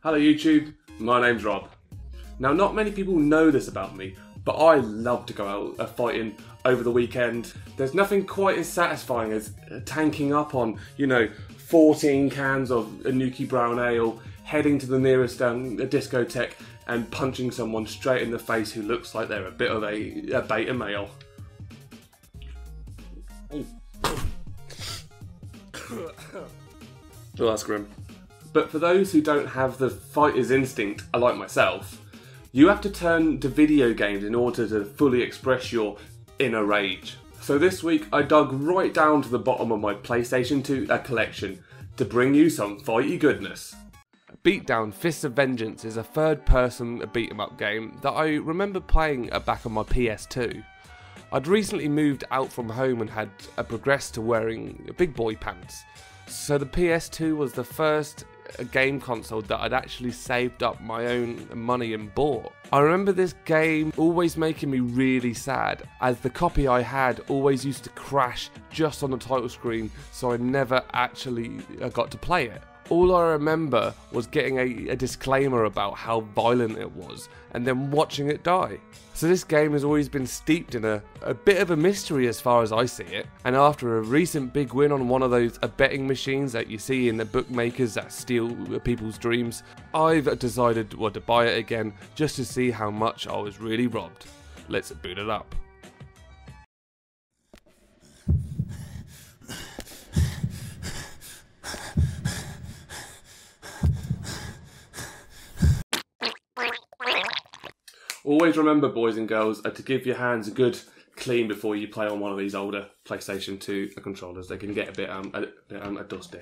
Hello YouTube, my name's Rob. Now not many people know this about me, but I love to go out fighting over the weekend. There's nothing quite as satisfying as tanking up on, 14 cans of Nuki Brown Ale, heading to the nearest discotheque and punching someone straight in the face who looks like they're a bit of a beta male. Well, that's grim. But for those who don't have the fighter's instinct, like myself, you have to turn to video games in order to fully express your inner rage. So this week I dug right down to the bottom of my PlayStation 2 collection to bring you some fighty goodness. Beatdown Fists of Vengeance is a third-person beat-em-up game that I remember playing back on my PS2. I'd recently moved out from home and had progressed to wearing big boy pants, so the PS2 was the first game console that I'd actually saved up my own money and bought. I remember this game always making me really sad, as the copy I had always used to crash just on the title screen, so I never actually got to play it. All I remember was getting a disclaimer about how violent it was, and then watching it die. So this game has always been steeped in a bit of a mystery as far as I see it, and after a recent big win on one of those betting machines that you see in the bookmakers that steal people's dreams, I've decided to buy it again just to see how much I was really robbed. Let's boot it up. Always remember, boys and girls, to give your hands a good clean before you play on one of these older PlayStation 2 controllers. They can get a bit dusty.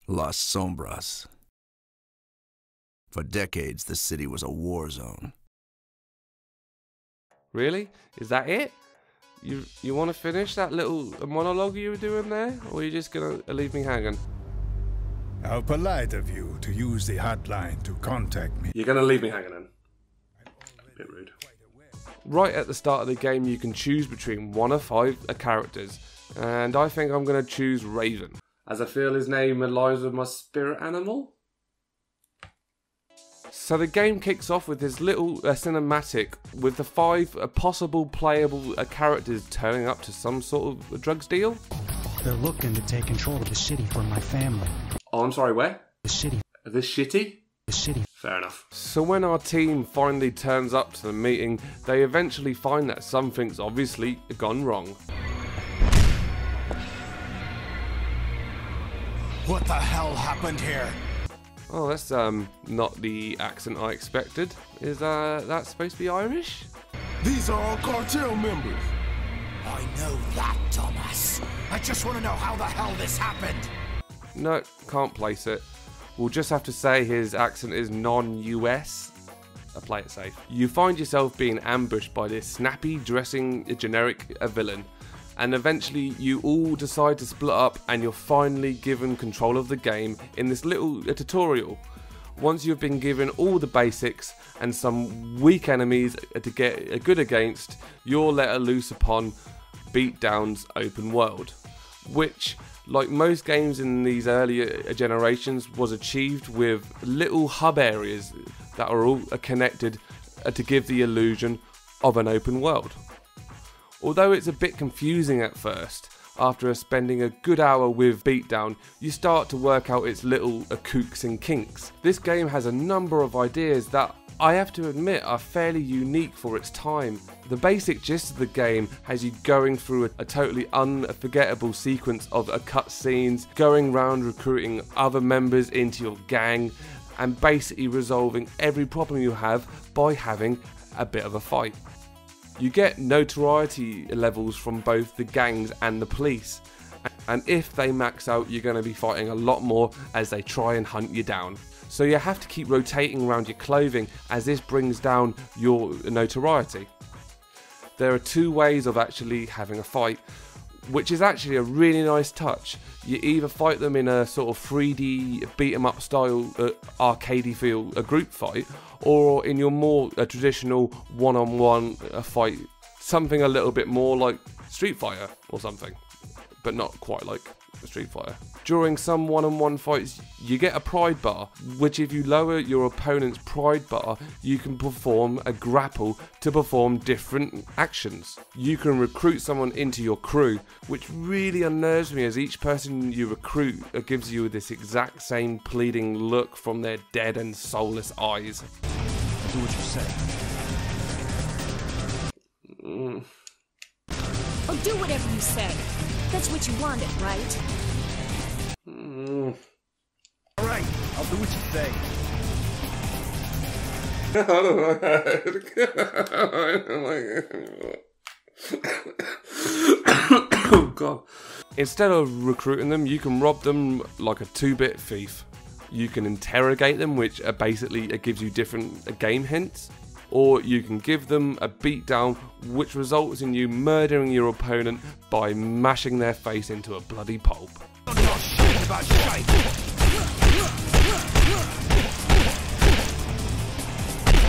Las Sombras. For decades, the city was a war zone. Really? Is that it? You want to finish that little monologue you were doing there? Or are you just going to leave me hanging? How polite of you to use the hotline to contact me. You're going to leave me hanging then? A bit rude. Right at the start of the game you can choose between one of 5 characters, and I think I'm going to choose Raven, as I feel his name aligns with my spirit animal. So the game kicks off with this little cinematic with the 5 possible playable characters turning up to some sort of drugs deal. They're looking to take control of the city for my family. Oh, I'm sorry, where? The city. The shitty? The city. Fair enough. So when our team finally turns up to the meeting, they eventually find that something's obviously gone wrong. What the hell happened here? Oh, that's not the accent I expected. Is that supposed to be Irish? These are all cartel members. I know that, Thomas. I just want to know how the hell this happened. No, can't place it. We'll just have to say his accent is non-US. I'll play it safe. You find yourself being ambushed by this snappy dressing generic villain, and eventually you all decide to split up and you're finally given control of the game in this little tutorial. Once you've been given all the basics and some weak enemies to get good against, you're let loose upon Beatdown's open world, which, like most games in these earlier generations, was achieved with little hub areas that are all connected to give the illusion of an open world. Although it's a bit confusing at first, after spending a good hour with Beatdown, you start to work out its little kooks and kinks. This game has a number of ideas that I have to admit are fairly unique for its time. The basic gist of the game has you going through a totally unforgettable sequence of cutscenes, going round recruiting other members into your gang, and basically resolving every problem you have by having a bit of a fight. You get notoriety levels from both the gangs and the police, and if they max out, you're going to be fighting a lot more as they try and hunt you down. So you have to keep rotating around your clothing, as this brings down your notoriety. There are 2 ways of actually having a fight, which is actually a really nice touch. You either fight them in a sort of 3D beat 'em up style arcadey feel a group fight, or in your more traditional one-on-one fight, something a little bit more like Street Fighter or something. but not quite like Street Fighter. During some one-on-one fights, you get a pride bar, which if you lower your opponent's pride bar, you can perform a grapple to perform different actions. You can recruit someone into your crew, which really unnerves me, as each person you recruit gives you this exact same pleading look from their dead and soulless eyes. Do what you say. Oh, do whatever you say. That's what you wanted, right? Alright, I'll do what you say. Oh god. Instead of recruiting them, you can rob them like a 2-bit thief. You can interrogate them, which basically gives you different game hints. Or you can give them a beatdown, which results in you murdering your opponent by mashing their face into a bloody pulp.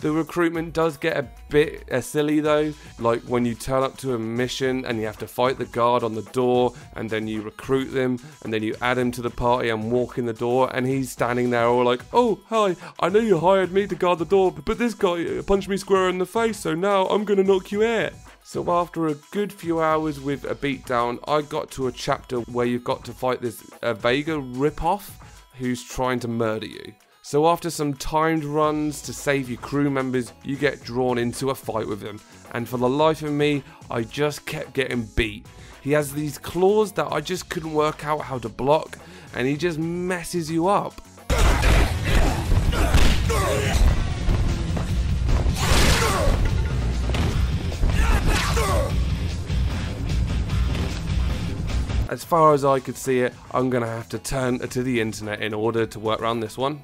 The recruitment does get a bit silly though, like when you turn up to a mission and you have to fight the guard on the door, and then you recruit them, and then you add him to the party and walk in the door, and he's standing there all like, oh hi, I know you hired me to guard the door, but this guy punched me square in the face, so now I'm gonna knock you out. So after a good few hours with a beatdown, I got to a chapter where you've got to fight this Vega ripoff who's trying to murder you. So after some timed runs to save your crew members, you get drawn into a fight with him. And for the life of me, I just kept getting beat. He has these claws that I just couldn't work out how to block, and he just messes you up. As far as I could see it, I'm gonna have to turn to the internet in order to work around this one.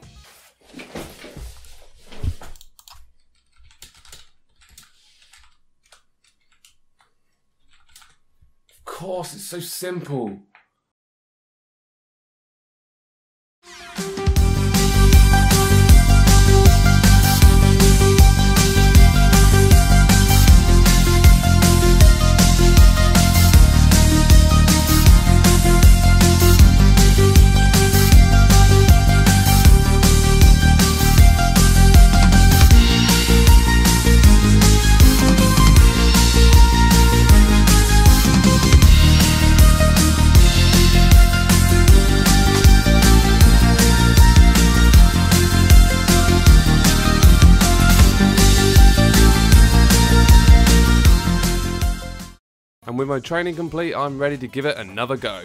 Of course, it's so simple. And with my training complete, I'm ready to give it another go.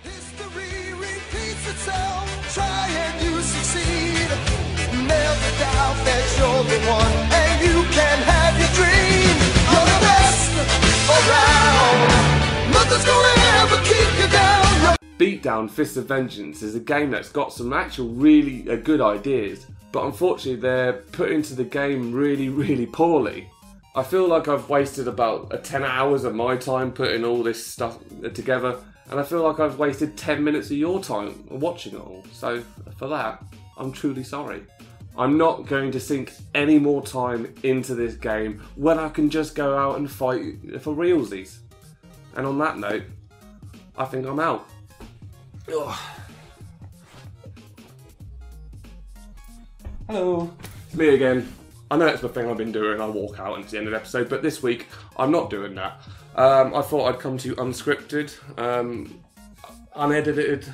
History repeats itself. Try and you succeed. Never doubt that you're the one, and you can have your dream. You're the best around. Nothing's gonna ever keep you down. Beatdown Fists of Vengeance is a game that's got some actual really good ideas, but unfortunately they're put into the game really poorly. I feel like I've wasted about 10 hours of my time putting all this stuff together, and I feel like I've wasted 10 minutes of your time watching it all. So for that, I'm truly sorry. I'm not going to sink any more time into this game when I can just go out and fight for realsies. And on that note, I think I'm out. Ugh. Hello, it's me again. I know it's the thing I've been doing, I walk out and it's the end of the episode, but this week I'm not doing that. I thought I'd come to you unscripted, unedited,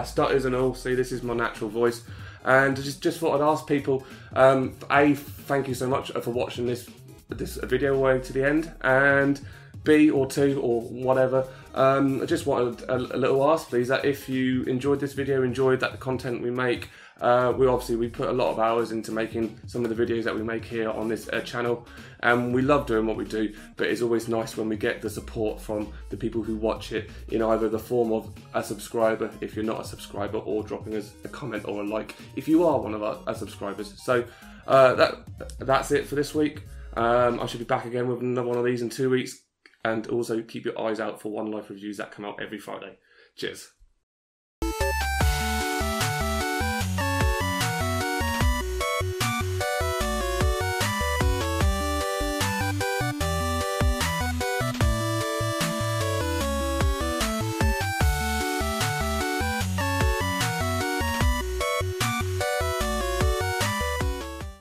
stutters and all. See, this is my natural voice. And just thought I'd ask people, A, thank you so much for watching this video all the way to the end, and B, or 2, or whatever, I just wanted a little ask, please, that if you enjoyed this video, enjoyed that the content we make, we put a lot of hours into making some of the videos that we make here on this channel, and we love doing what we do, but it's always nice when we get the support from the people who watch it in either the form of a subscriber if you're not a subscriber, or dropping us a comment or a like if you are one of our subscribers. So that's it for this week. I should be back again with another one of these in 2 weeks, and also keep your eyes out for One Life reviews that come out every Friday. Cheers.